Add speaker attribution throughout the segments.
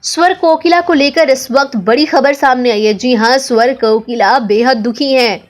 Speaker 1: स्वर कोकिला को लेकर इस वक्त बड़ी खबर सामने आई है। जी हां, स्वर कोकिला बेहद दुखी हैं।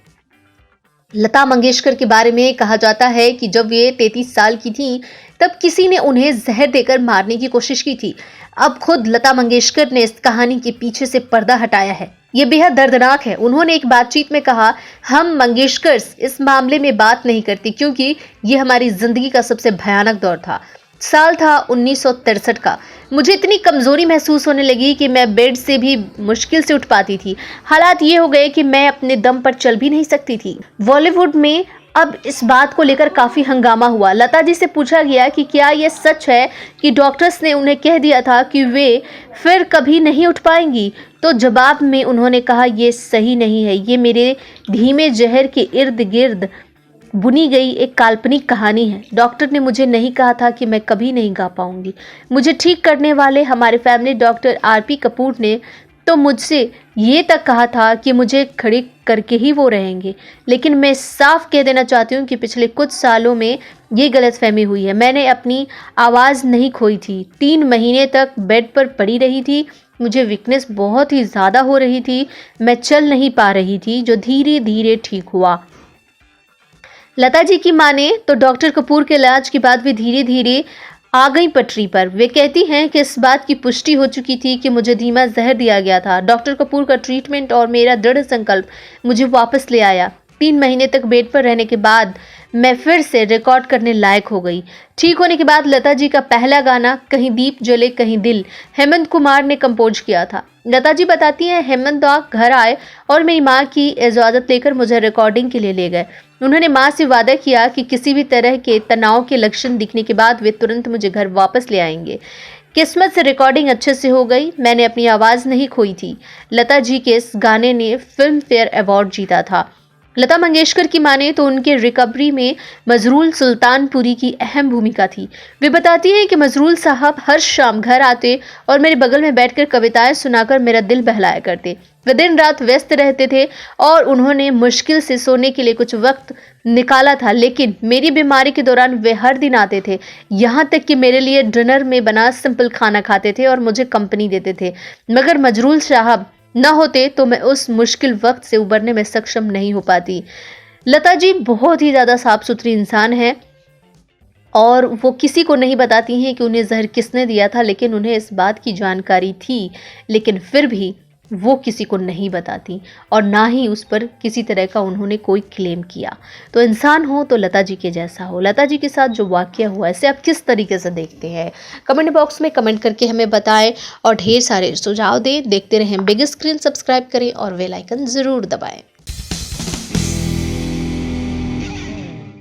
Speaker 1: लता मंगेशकर के बारे में कहा जाता है कि जब ये 33 साल की थी, तब किसी ने उन्हें जहर देकर मारने की कोशिश की थी। अब खुद लता मंगेशकर ने इस कहानी के पीछे से पर्दा हटाया है। ये बेहद दर्दनाक है। उन्होंने एक बातचीत में कहा, हम मंगेशकर्स इस मामले में बात नहीं करती क्योंकि ये हमारी जिंदगी का सबसे भयानक दौर था। साल था 1963 का। मुझे इतनी कमजोरी महसूस होने लगी कि मैं बेड से भी मुश्किल से उठ पाती थी। हालात ये हो गए कि मैं अपने दम पर चल भी नहीं सकती थी। बॉलीवुड में अब इस बात को लेकर काफी हंगामा हुआ। लता जी से पूछा गया कि क्या यह सच है कि डॉक्टर्स ने उन्हें कह दिया था कि वे फिर कभी नहीं उठ पाएंगी। तो जवाब में उन्होंने कहा, ये सही नहीं है, ये मेरे धीमे जहर के इर्द गिर्द बुनी गई एक काल्पनिक कहानी है। डॉक्टर ने मुझे नहीं कहा था कि मैं कभी नहीं गा पाऊंगी। मुझे ठीक करने वाले हमारे फैमिली डॉक्टर आरपी कपूर ने तो मुझसे ये तक कहा था कि मुझे खड़ी करके ही वो रहेंगे। लेकिन मैं साफ कह देना चाहती हूँ कि पिछले कुछ सालों में ये गलतफहमी हुई है। मैंने अपनी आवाज़ नहीं खोई थी। 3 महीने तक बेड पर पड़ी रही थी। मुझे वीकनेस बहुत ही ज़्यादा हो रही थी। मैं चल नहीं पा रही थी, जो धीरे धीरे ठीक हुआ। लता जी की माने तो डॉक्टर कपूर के इलाज के बाद वे धीरे धीरे आ गई पटरी पर। वे कहती हैं कि इस बात की पुष्टि हो चुकी थी कि मुझे धीमा जहर दिया गया था। डॉक्टर कपूर का ट्रीटमेंट और मेरा दृढ़ संकल्प मुझे वापस ले आया। 3 महीने तक बेड पर रहने के बाद मैं फिर से रिकॉर्ड करने लायक हो गई। ठीक होने के बाद लता जी का पहला गाना कहीं दीप जले कहीं दिल हेमंत कुमार ने कंपोज किया था। लता जी बताती हैं, हेमंत दा घर आए और मेरी माँ की इजाज़त लेकर मुझे रिकॉर्डिंग के लिए ले गए। उन्होंने माँ से वादा किया कि किसी भी तरह के तनाव के लक्षण दिखने के बाद वे तुरंत मुझे घर वापस ले आएंगे। किस्मत से रिकॉर्डिंग अच्छे से हो गई। मैंने अपनी आवाज़ नहीं खोई थी। लता जी के इस गाने ने फिल्म फेयर अवार्ड जीता था। लता मंगेशकर की माने तो उनके रिकवरी में मजरूल सुल्तानपुरी की अहम भूमिका थी। वे बताती हैं कि मजरूल साहब हर शाम घर आते और मेरे बगल में बैठकर कविताएं सुनाकर मेरा दिल बहलाया करते। वे दिन रात व्यस्त रहते थे और उन्होंने मुश्किल से सोने के लिए कुछ वक्त निकाला था, लेकिन मेरी बीमारी के दौरान वे हर दिन आते थे। यहाँ तक कि मेरे लिए डिनर में बना सिंपल खाना खाते थे और मुझे कंपनी देते थे। मगर मजरूल साहब न होते तो मैं उस मुश्किल वक्त से उबरने में सक्षम नहीं हो पाती। लता जी बहुत ही ज़्यादा साफ सुथरी इंसान है और वो किसी को नहीं बताती हैं कि उन्हें जहर किसने दिया था, लेकिन उन्हें इस बात की जानकारी थी, लेकिन फिर भी वो किसी को नहीं बताती और ना ही उस पर किसी तरह का उन्होंने कोई क्लेम किया। तो इंसान हो तो लता जी के जैसा हो। लता जी के साथ जो वाकया हुआ, इसे आप किस तरीके से देखते हैं? कमेंट बॉक्स में कमेंट करके हमें बताएं और ढेर सारे सुझाव दें। देखते रहें बिग स्क्रीन, सब्सक्राइब करें और बेल आइकन ज़रूर दबाएं।